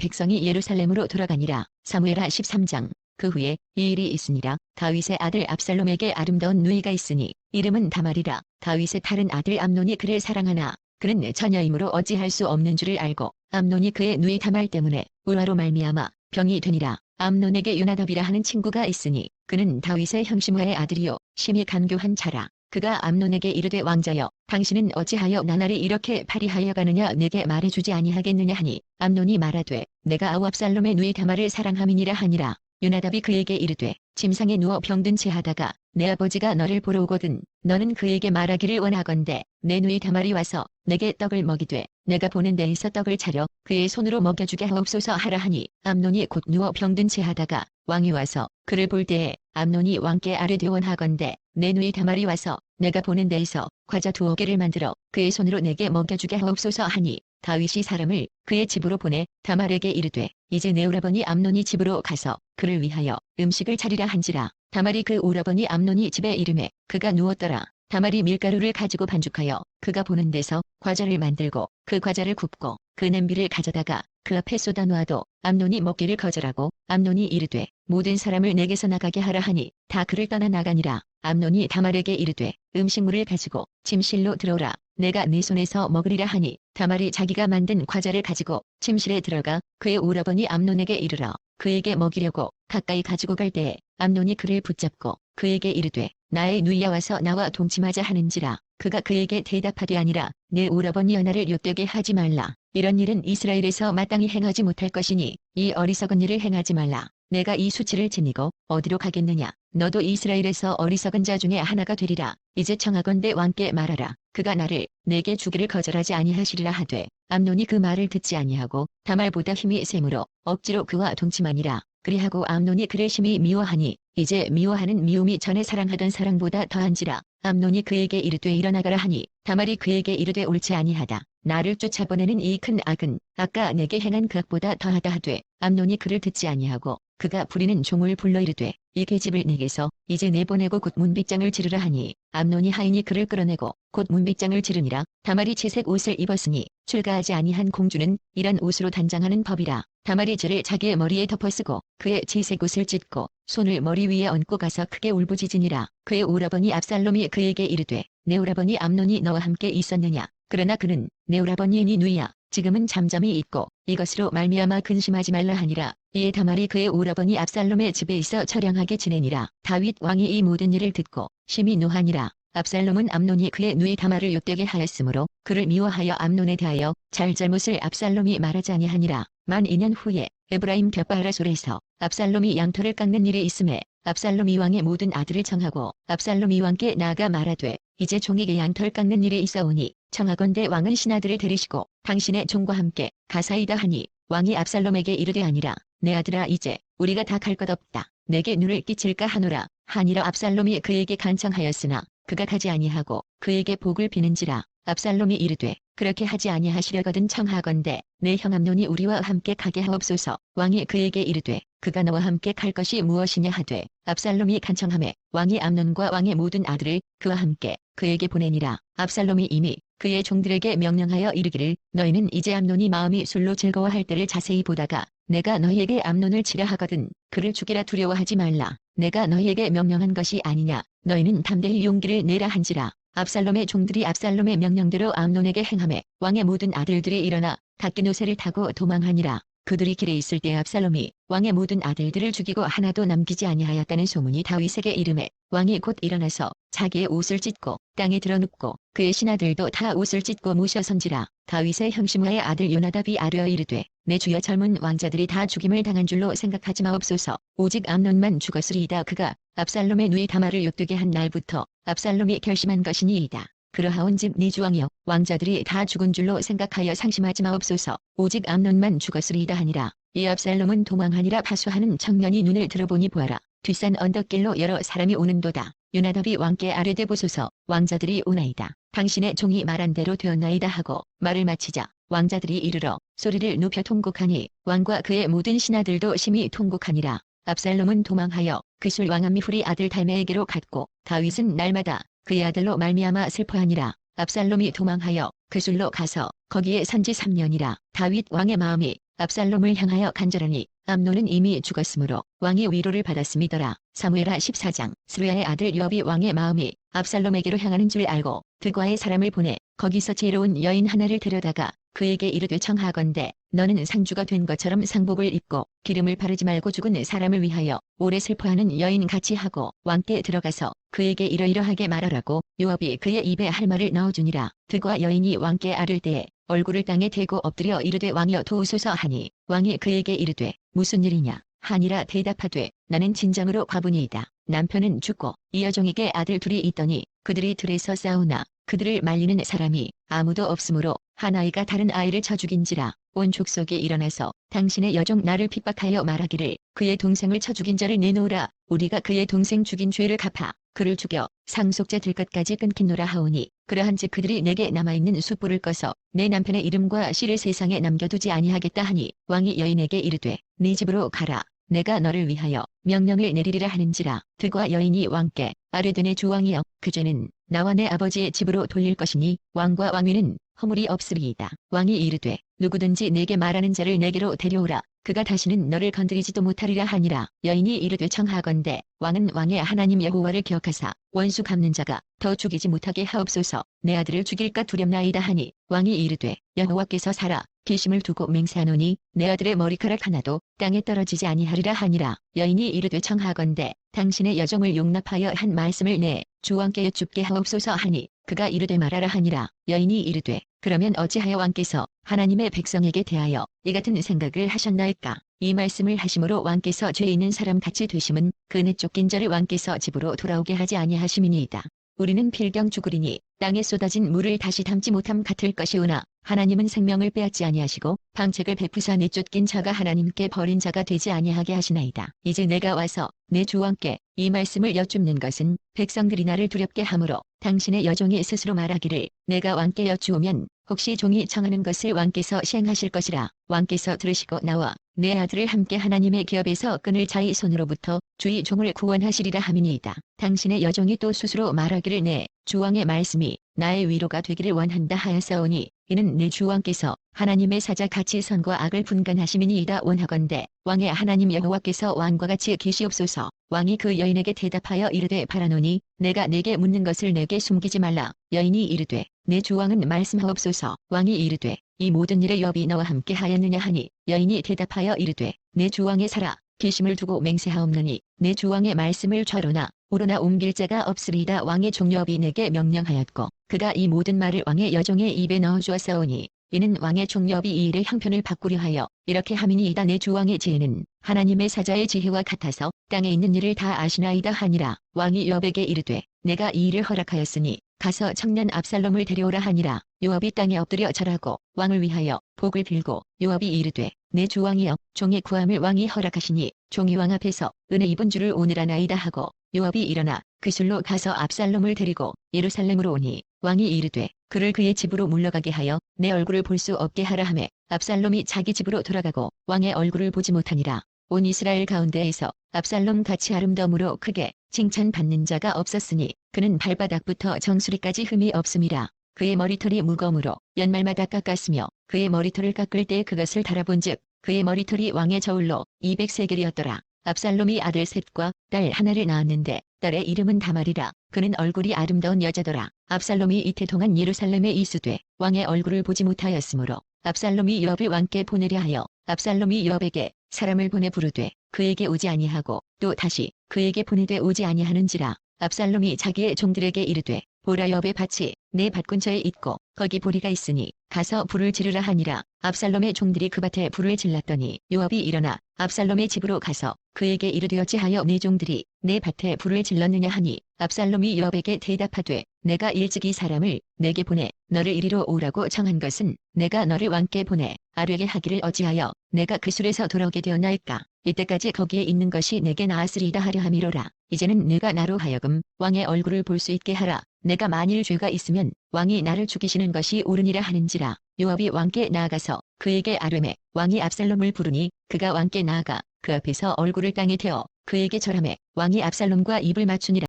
백성이 예루살렘으로 돌아가니라. 사무엘하 13장. 그 후에 이 일이 있으니라. 다윗의 아들 압살롬에게 아름다운 누이가 있으니 이름은 다말이라. 다윗의 다른 아들 암논이 그를 사랑하나 그는 처녀이므로 어찌할 수 없는 줄을 알고 암논이 그의 누이 다말 때문에 우화로 말미암아 병이 되니라. 암논에게 요나답이라 하는 친구가 있으니 그는 다윗의 형심와의 아들이요 심히 간교한 자라. 그가 암논에게 이르되 왕자여 당신은 어찌하여 나날이 이렇게 파리하여 가느냐 내게 말해주지 아니하겠느냐 하니 암논이 말하되 내가 압살롬의 누이 다말을 사랑함이니라 하니라. 요나답이 그에게 이르되 침상에 누워 병든 채 하다가 내 아버지가 너를 보러 오거든 너는 그에게 말하기를 원하건대 내 누이 다말이 와서 내게 떡을 먹이되 내가 보는 데에서 떡을 차려 그의 손으로 먹여주게 하옵소서 하라 하니 암논이 곧 누워 병든 채 하다가 왕이 와서 그를 볼 때에 암논이 왕께 아뢰되 원하건대 내 누이 다말이 와서 내가 보는 데에서 과자 2개를 만들어 그의 손으로 내게 먹여주게 하옵소서 하니 다윗이 사람을 그의 집으로 보내 다말에게 이르되 이제 내 오라버니 암논이 집으로 가서 그를 위하여 음식을 차리라 한지라. 다말이 그 오라버니 암논이 집에 이르매 그가 누웠더라. 다말이 밀가루를 가지고 반죽하여 그가 보는 데서 과자를 만들고 그 과자를 굽고 그 냄비를 가져다가 그 앞에 쏟아 놓아도 암논이 먹기를 거절하고 암논이 이르되 모든 사람을 내게서 나가게 하라 하니 다 그를 떠나 나가니라. 암논이 다말에게 이르되 음식물을 가지고 침실로 들어오라. 내가 네 손에서 먹으리라 하니 다말이 자기가 만든 과자를 가지고 침실에 들어가 그의 오라버니 암논에게 이르러 그에게 먹이려고 가까이 가지고 갈 때에 암논이 그를 붙잡고 그에게 이르되 나의 누이야 와서 나와 동침하자 하는지라. 그가 그에게 대답하되 아니라 내 오라버니 연하를 옅되게 하지 말라. 이런 일은 이스라엘에서 마땅히 행하지 못할 것이니 이 어리석은 일을 행하지 말라. 내가 이 수치를 지니고 어디로 가겠느냐. 너도 이스라엘에서 어리석은 자 중에 하나가 되리라. 이제 청하건대 왕께 말하라. 그가 나를 내게 주기를 거절하지 아니하시리라 하되 암논이 그 말을 듣지 아니하고 다말보다 힘이 세므로 억지로 그와 동침하니라. 그리하고 암논이 그를 심히 미워하니 이제 미워하는 미움이 전에 사랑하던 사랑보다 더한지라. 암논이 그에게 이르되 일어나가라 하니 다말이 그에게 이르되 옳지 아니하다. 나를 쫓아보내는 이 큰 악은 아까 내게 행한 그 악보다 더하다 하되 암논이 그를 듣지 아니하고 그가 부리는 종을 불러 이르되 이 계집을 내게서 이제 내보내고 곧 문빗장을 지르라 하니 암논이 하인이 그를 끌어내고 곧 문빗장을 지르니라. 다말이 채색 옷을 입었으니 출가하지 아니한 공주는 이런 옷으로 단장하는 법이라. 다말이 저를 자기의 머리에 덮어쓰고 그의 채색 옷을 찢고 손을 머리 위에 얹고 가서 크게 울부짖으니라. 그의 오라버니 압살롬이 그에게 이르되 내 오라버니 암논이 너와 함께 있었느냐. 그러나 그는 내 오라버니이니 누이야. 지금은 잠잠히 있고 이것으로 말미암아 근심하지 말라 하니라. 이에 다말이 그의 오라버니 압살롬의 집에 있어 처량하게 지내니라. 다윗 왕이 이 모든 일을 듣고 심히 노하니라. 압살롬은 암논이 그의 누이 다말을 옅되게 하였으므로 그를 미워하여 암논에 대하여 잘잘못을 압살롬이 말하지 아니하니라. 만 2년 후에 에브라임 벳바하라솔에서 압살롬이 양털을 깎는 일이 있음에 압살롬이 왕의 모든 아들을 청하고 압살롬이 왕께 나아가 말하되 이제 종에게 양털 깎는 일이 있어오니 청하건대 왕은 신하들을 데리시고 당신의 종과 함께 가사이다 하니 왕이 압살롬에게 이르되 아니라 내 아들아 이제 우리가 다 갈 것 없다. 내게 눈을 끼칠까 하노라 하니라. 압살롬이 그에게 간청하였으나 그가 가지 아니하고 그에게 복을 비는지라. 압살롬이 이르되 그렇게 하지 아니하시려거든 청하건대 내 형 암논이 우리와 함께 가게 하옵소서. 왕이 그에게 이르되 그가 너와 함께 갈 것이 무엇이냐 하되 압살롬이 간청하매 왕이 암논과 왕의 모든 아들을 그와 함께 그에게 보내니라. 압살롬이 이미 그의 종들에게 명령하여 이르기를 너희는 이제 암논이 마음이 술로 즐거워할 때를 자세히 보다가 내가 너희에게 암논을 치라 하거든 그를 죽이라 두려워하지 말라. 내가 너희에게 명령한 것이 아니냐. 너희는 담대히 용기를 내라 한지라. 압살롬의 종들이 압살롬의 명령대로 암논에게 행하매 왕의 모든 아들들이 일어나 각기 노새를 타고 도망하니라. 그들이 길에 있을 때 압살롬이 왕의 모든 아들들을 죽이고 하나도 남기지 아니하였다는 소문이 다윗에게 이르매 왕이 곧 일어나서 자기의 옷을 찢고 땅에 드러눕고 그의 신하들도 다 옷을 찢고 모셔선지라. 다윗의 형심와의 아들 요나답이 아뢰어 이르되 내 주여 젊은 왕자들이 다 죽임을 당한 줄로 생각하지 마옵소서. 오직 암논만 죽었으리이다. 그가 압살롬의 누이 다말을 옅되게 한 날부터 압살롬이 결심한 것이니이다. 그러하온즉 네 주왕이여 왕자들이 다 죽은 줄로 생각하여 상심하지 마옵소서. 오직 암논만 죽었으리이다 하니라. 이 압살롬은 도망하니라. 파수하는 청년이 눈을 들어보니 보아라. 뒷산 언덕길로 여러 사람이 오는도다. 요나답이 왕께 아뢰되 보소서. 왕자들이 오나이다. 당신의 종이 말한 대로 되었나이다 하고 말을 마치자 왕자들이 이르러 소리를 높여 통곡하니 왕과 그의 모든 신하들도 심히 통곡하니라. 압살롬은 도망하여 그술 왕 암미훌의 아들 달메에게로 갔고 다윗은 날마다 그의 아들로 말미암아 슬퍼하니라. 압살롬이 도망하여 그술로 가서 거기에 산지 3년이라. 다윗 왕의 마음이 압살롬을 향하여 간절하니 암논은 이미 죽었으므로 왕이 위로를 받았음이더라. 사무엘하 14장. 스루야의 아들 요압이 왕의 마음이 압살롬에게로 향하는 줄 알고 드과의 사람을 보내 거기서 지혜로운 여인 하나를 데려다가 그에게 이르되 청하건대 너는 상주가 된 것처럼 상복을 입고 기름을 바르지 말고 죽은 사람을 위하여 오래 슬퍼하는 여인 같이 하고 왕께 들어가서 그에게 이러이러하게 말하라고 요압이 그의 입에 할 말을 넣어주니라. 드과 여인이 왕께 아를 때에 얼굴을 땅에 대고 엎드려 이르되 왕이여 도우소서 하니 왕이 그에게 이르되 무슨 일이냐 하니라. 대답하되 나는 진정으로 과부니이다. 남편은 죽고 이 여종에게 아들 둘이 있더니 그들이 들에서 싸우나 그들을 말리는 사람이 아무도 없으므로 한 아이가 다른 아이를 쳐 죽인지라. 온 족속이 일어나서 당신의 여종 나를 핍박하여 말하기를 그의 동생을 쳐 죽인 자를 내놓으라. 우리가 그의 동생 죽인 죄를 갚아 그를 죽여 상속자 될 것까지 끊긴노라 하오니 그러한즉 그들이 내게 남아있는 숯불을 꺼서 내 남편의 이름과 씨를 세상에 남겨두지 아니하겠다 하니 왕이 여인에게 이르되 네 집으로 가라. 내가 너를 위하여 명령을 내리리라 하는지라. 드과 여인이 왕께 아뢰되 내 주왕이여 그 죄는 나와 내 아버지의 집으로 돌릴 것이니 왕과 왕위는 허물이 없으리이다. 왕이 이르되 누구든지 내게 말하는 자를 내게로 데려오라. 그가 다시는 너를 건드리지도 못하리라 하니라. 여인이 이르되 청하건대 왕은 왕의 하나님 여호와를 기억하사 원수 갚는 자가 더 죽이지 못하게 하옵소서. 내 아들을 죽일까 두렵나이다 하니 왕이 이르되 여호와께서 살아 계심을 두고 맹세하노니 내 아들의 머리카락 하나도 땅에 떨어지지 아니하리라 하니라. 여인이 이르되 청하건대 당신의 여종을 용납하여 한 말씀을 내 주왕께 여쭙게 하옵소서 하니 그가 이르되 말하라 하니라. 여인이 이르되 그러면 어찌하여 왕께서 하나님의 백성에게 대하여 이 같은 생각을 하셨나이까. 이 말씀을 하심으로 왕께서 죄 있는 사람 같이 되심은 그네 쫓긴 자를 왕께서 집으로 돌아오게 하지 아니하심이니이다. 우리는 필경 죽으리니 땅에 쏟아진 물을 다시 담지 못함 같을 것이오나 하나님은 생명을 빼앗지 아니하시고 방책을 베푸사 내쫓긴 자가 하나님께 버린 자가 되지 아니하게 하시나이다. 이제 내가 와서 내 주왕께 이 말씀을 여쭙는 것은 백성들이 나를 두렵게 하므로 당신의 여종이 스스로 말하기를 내가 왕께 여쭈오면 혹시 종이 청하는 것을 왕께서 시행하실 것이라. 왕께서 들으시고 나와 내 아들을 함께 하나님의 기업에서 끈을 자의 손으로부터 주의 종을 구원하시리라 함이니이다. 당신의 여종이 또 스스로 말하기를 내 주왕의 말씀이 나의 위로가 되기를 원한다 하였사오니 이는 내 주왕께서 하나님의 사자 같이 선과 악을 분간하심이니이다. 원하건대 왕의 하나님 여호와께서 왕과 같이 계시옵소서. 왕이 그 여인에게 대답하여 이르되 바라노니 내가 내게 묻는 것을 내게 숨기지 말라. 여인이 이르되 내 주왕은 말씀하옵소서. 왕이 이르되 이 모든 일에 요압이 너와 함께 하였느냐 하니 여인이 대답하여 이르되 내 주왕의 살아 계심을 두고 맹세하옵느니 내 주왕의 말씀을 좌로나 우로나 옮길 자가 없으리이다. 왕의 종 요압이 내게 명령하였고 그가 이 모든 말을 왕의 여종의 입에 넣어주었사오니 이는 왕의 종 요압이 이 일의 형편을 바꾸려 하여 이렇게 함이니이다. 내 주왕의 지혜는 하나님의 사자의 지혜와 같아서 땅에 있는 일을 다 아시나이다 하니라. 왕이 요압에게 이르되 내가 이 일을 허락하였으니 가서 청년 압살롬을 데려오라 하니라. 요압이 땅에 엎드려 절하고 왕을 위하여 복을 빌고 요압이 이르되 내 주왕이여 종의 구함을 왕이 허락하시니 종이 왕 앞에서 은혜 입은 줄을 오늘아 나이다 하고 요압이 일어나 그 술로 가서 압살롬을 데리고 예루살렘으로 오니 왕이 이르되 그를 그의 집으로 물러가게 하여 내 얼굴을 볼 수 없게 하라 하매 압살롬이 자기 집으로 돌아가고 왕의 얼굴을 보지 못하니라. 온 이스라엘 가운데에서 압살롬 같이 아름다움으로 크게 칭찬받는 자가 없었으니 그는 발바닥부터 정수리까지 흠이 없음이라. 그의 머리털이 무거움으로 연말마다 깎았으며 그의 머리털을 깎을 때 그것을 달아본즉 그의 머리털이 왕의 저울로 200세겔이었더라. 압살롬이 아들 셋과 딸 하나를 낳았는데 딸의 이름은 다말이라. 그는 얼굴이 아름다운 여자더라. 압살롬이 이태 동안 예루살렘에 있으되 왕의 얼굴을 보지 못하였으므로 압살롬이 요압을 왕께 보내려 하여 압살롬이 요압에게 사람을 보내 부르되 그에게 오지 아니하고 또 다시 그에게 보내되 오지 아니하는지라. 압살롬이 자기의 종들에게 이르되 보라 요압의 밭이 내 밭 근처에 있고 거기 보리가 있으니 가서 불을 지르라 하니라. 압살롬의 종들이 그 밭에 불을 질렀더니 요압이 일어나 압살롬의 집으로 가서 그에게 이르되 어찌하여 내 종들이 내 밭에 불을 질렀느냐 하니 압살롬이 요압에게 대답하되 내가 일찍이 사람을 내게 보내 너를 이리로 오라고 청한 것은 내가 너를 왕께 보내 아뢰게 하기를 어찌하여 내가 그 술에서 돌아오게 되었나이까. 이때까지 거기에 있는 것이 내게 나았으리이다 하려 함이로라. 이제는 내가 나로 하여금 왕의 얼굴을 볼 수 있게 하라. 내가 만일 죄가 있으면 왕이 나를 죽이시는 것이 옳으니라 하는지라. 요압이 왕께 나아가서 그에게 아뢰매 왕이 압살롬을 부르니 그가 왕께 나아가 그 앞에서 얼굴을 땅에 대어 그에게 절하매 왕이 압살롬과 입을 맞추니라.